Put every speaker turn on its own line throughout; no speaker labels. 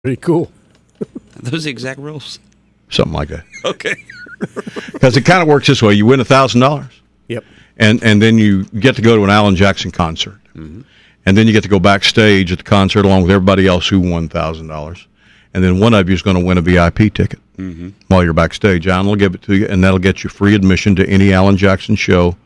Pretty cool.
Are those the exact rules?
Something like that.
Okay.
Because it kind of works this way. You win $1,000.
Yep.
And then you get to go to an Alan Jackson concert. Mm-hmm. And then you get to go backstage at the concert along with everybody else who won $1,000. And then one of you is going to win a VIP ticket while you're backstage. Alan will give it to you, and that'll get you free admission to any Alan Jackson show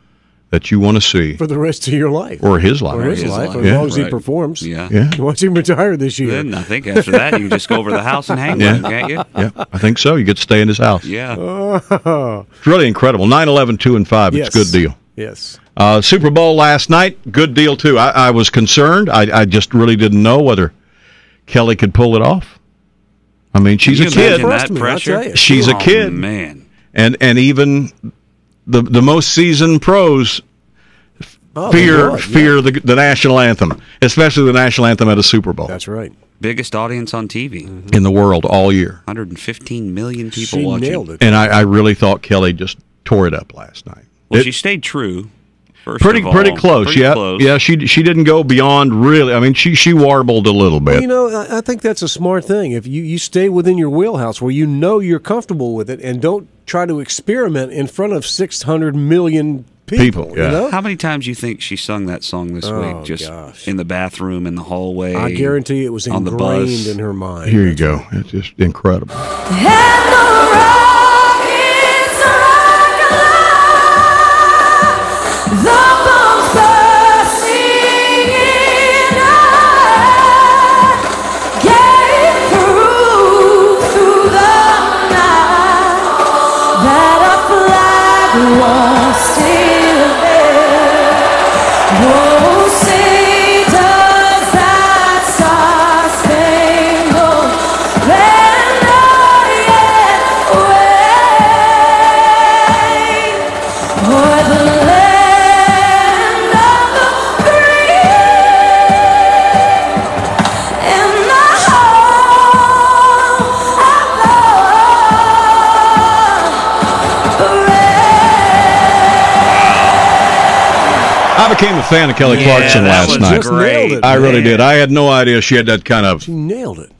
that you want to see.
For the rest of your life.
Or his life.
Or his life, as long as he performs.
Yeah.
Watch him retire this year.
Then I think after that, you can just go over to the house and hang with him, can't you?
Yeah, I think so. You get to stay in his house.
Yeah.
It's really incredible. 9-11, 2-5.
Yes.
It's a good deal.
Yes.
Super Bowl last night, good deal, too. I was concerned. I just really didn't know whether Kelly could pull it off. I mean, she's a kid.
That pressure?
She's a kid.
Man.
And even the most seasoned pros fear the national anthem, especially the national anthem at a Super Bowl.
That's right.
Biggest audience on TV.
In the world all year.
115 million people
She
watching.
nailed it.
And I really thought Kelly just tore it up last night.
Well, she stayed true.
Pretty close. Yeah. She didn't go beyond really. I mean, she warbled a little bit.
Well, I think that's a smart thing. If you stay within your wheelhouse where you know you're comfortable with it, and don't try to experiment in front of 600 million people.
Yeah.
You know?
How many times do you think she sung that song this week? Just in the bathroom, in the hallway.
I guarantee it was
on
ingrained
the bus.
in her mind.
Here you go. It's just incredible. I became a fan of Kelly Clarkson last night.
Great.
I really did. I had no idea she had that kind of
She nailed it.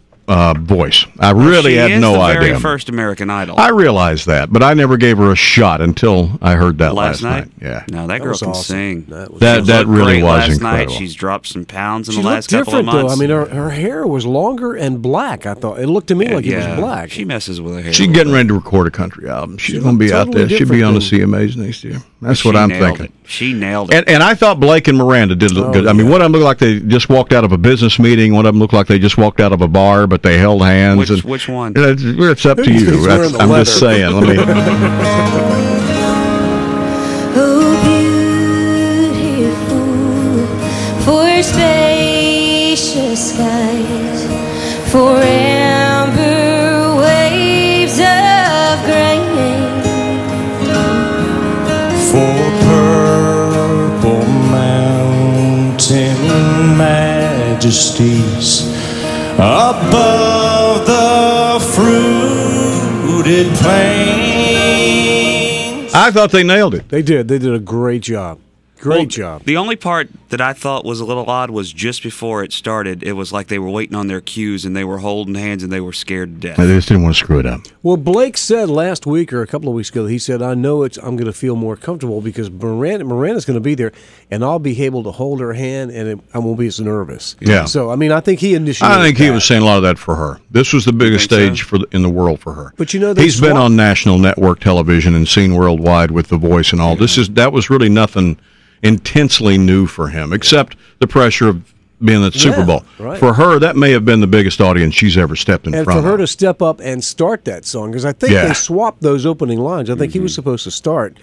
voice. I really had no idea.
She is the very first American Idol.
I realized that, but I never gave her a shot until I heard that last night. Yeah.
No, that girl can sing.
That really was incredible.
Night. She's dropped some pounds in
She
the last couple of months.
Though. I mean, her hair was longer and black. I thought it looked to me like it was black.
She messes with her hair.
She's getting ready to record a country album. She's going to be out there. She'll be on the CMAs next year. That's what I'm thinking.
She nailed it.
And I thought Blake and Miranda did look good. I mean, one of them looked like they just walked out of a business meeting. One of them looked like they just walked out of a bar, but they held hands.
Which one?
It's up to you. I'm just saying. Let me.
Oh, beautiful for spacious skies, for amber waves of grain,
for purple mountain majesties above the fruited plains.
I thought they nailed it.
They did. They did a great job. Great job.
The only part that I thought was a little odd was just before it started, it was like they were waiting on their cues and they were holding hands and they were scared to death.
They just didn't want to screw it up.
Well, Blake said last week or a couple of weeks ago, he said, I'm going to feel more comfortable because Miranda's going to be there and I'll be able to hold her hand and I won't be as nervous.
Yeah.
So, I mean, I think he initiated
I think he was saying a lot of that for her. This was the biggest stage in the world for her.
But
he's been on national network television and seen worldwide with The Voice and all. That was really nothing intensely new for him, except the pressure of being at the Super Bowl.
Right.
For her, that may have been the biggest audience she's ever stepped in front of.
And for her to step up and start that song, because I think they swapped those opening lines. I think he was supposed to start,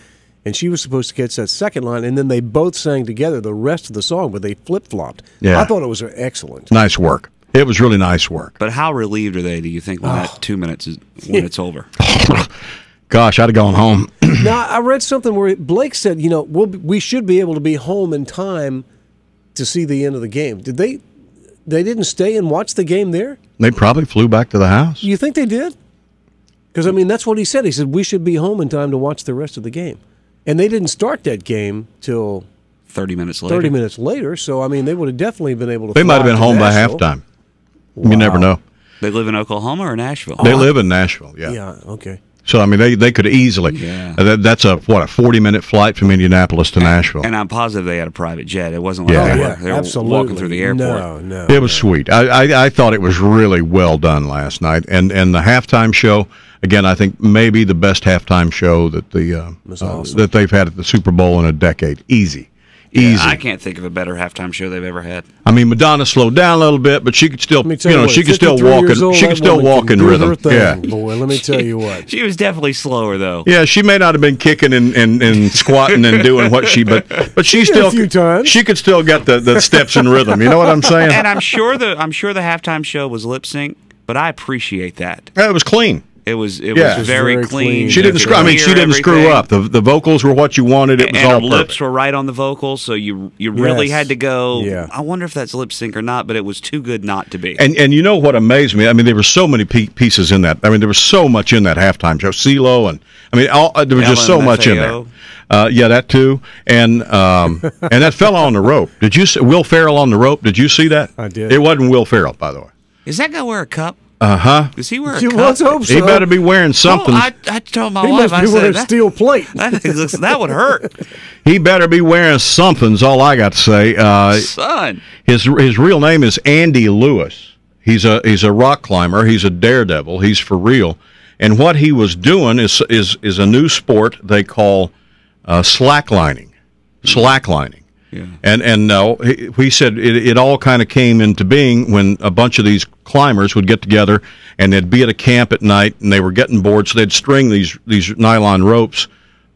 and she was supposed to catch that second line, and then they both sang together the rest of the song, but they flip-flopped.
Yeah.
I thought it was excellent.
Nice work. It was really nice work.
But how relieved are they, do you think, when that 2 minutes is when it's over?
Gosh, I'd have gone home.
Now, I read something where Blake said, we should be able to be home in time to see the end of the game. Did they didn't stay and watch the game there?
They probably flew back to the house.
You think they did? Because, I mean, that's what he said. He said, we should be home in time to watch the rest of the game. And they didn't start that game till
30 minutes later.
30 minutes later. So, I mean, they would have definitely been able to
They might have
fly
been
to
home by
Nashville.
halftime.
Wow.
You never know.
They live in Oklahoma or Nashville?
They live in Nashville. Yeah.
Yeah. Okay.
So I mean, they could easily.
Yeah.
That's a 40-minute flight from Indianapolis to Nashville.
And I'm positive they had a private jet. It wasn't like they were
absolutely
walking through the airport.
No.
It was sweet. I thought it was really well done last night, and the halftime show. Again, I think maybe the best halftime show that that they've had at the Super Bowl in a decade. Easy.
I can't think of a better halftime show they've ever had.
I mean, Madonna slowed down a little bit, but she could still, she could still walk. She could still walk in rhythm. Yeah,
boy. Let me tell you what.
She was definitely slower though.
Yeah, she may not have been kicking and squatting and doing what but she still
a few times.
She could still get the steps in rhythm. You know what I'm saying?
And I'm sure the halftime show was lip sync, but I appreciate that.
Yeah, it was clean.
It was very clean.
She didn't screw. I mean, she didn't screw up. The vocals were what you wanted. It was all
her
perfect.
lips were right on the vocals, so you really had to go.
Yeah.
I wonder if that's lip sync or not, but it was too good not to be.
And you know what amazed me? I mean, there were so many pieces in that. I mean, there was so much in that halftime show. CeeLo and I mean, there was just so much in there. Yeah, that too. And that fella on the rope. Did you see Will Ferrell on the rope? Did you see that?
I did.
It wasn't Will Ferrell, by the way.
Is that guy wear a cup?
Does
he wear a
You
cup?
let's hope so.
He better be wearing something.
I told my
He
wife,
must be wearing a steel plate.
That would hurt.
He better be wearing something's all I got to say.
Son.
His real name is Andy Lewis. He's a rock climber. He's a daredevil. He's for real. And what he was doing is a new sport they call slacklining. Slacklining.
Yeah.
And he said it all kind of came into being when a bunch of these climbers would get together and they'd be at a camp at night and they were getting bored, so they'd string these nylon ropes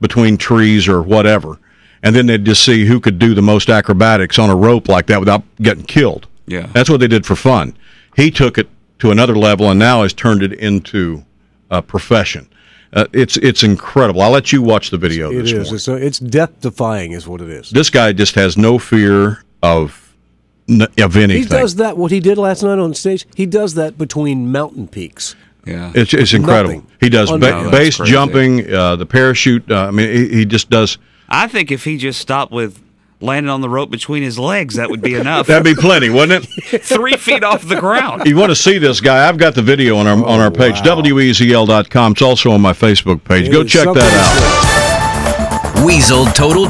between trees or whatever, and then they'd just see who could do the most acrobatics on a rope like that without getting killed.
Yeah.
That's what they did for fun. He took it to another level and now has turned it into a profession. It's incredible. I'll let you watch the video this morning.
It's death-defying is what it is.
This guy just has no fear of anything.
He does that, what he did last night on stage, he does that between mountain peaks.
Yeah.
It's incredible.
Nothing.
He does base
crazy.
jumping, the parachute. I mean, he just does.
I think if he just stopped with landing on the rope between his legs, that would be enough.
That'd be plenty, wouldn't it?
3 feet off the ground.
You want to see this guy? I've got the video on our page, WEZL.com. It's also on my Facebook page. Go check that out.
Weasel Total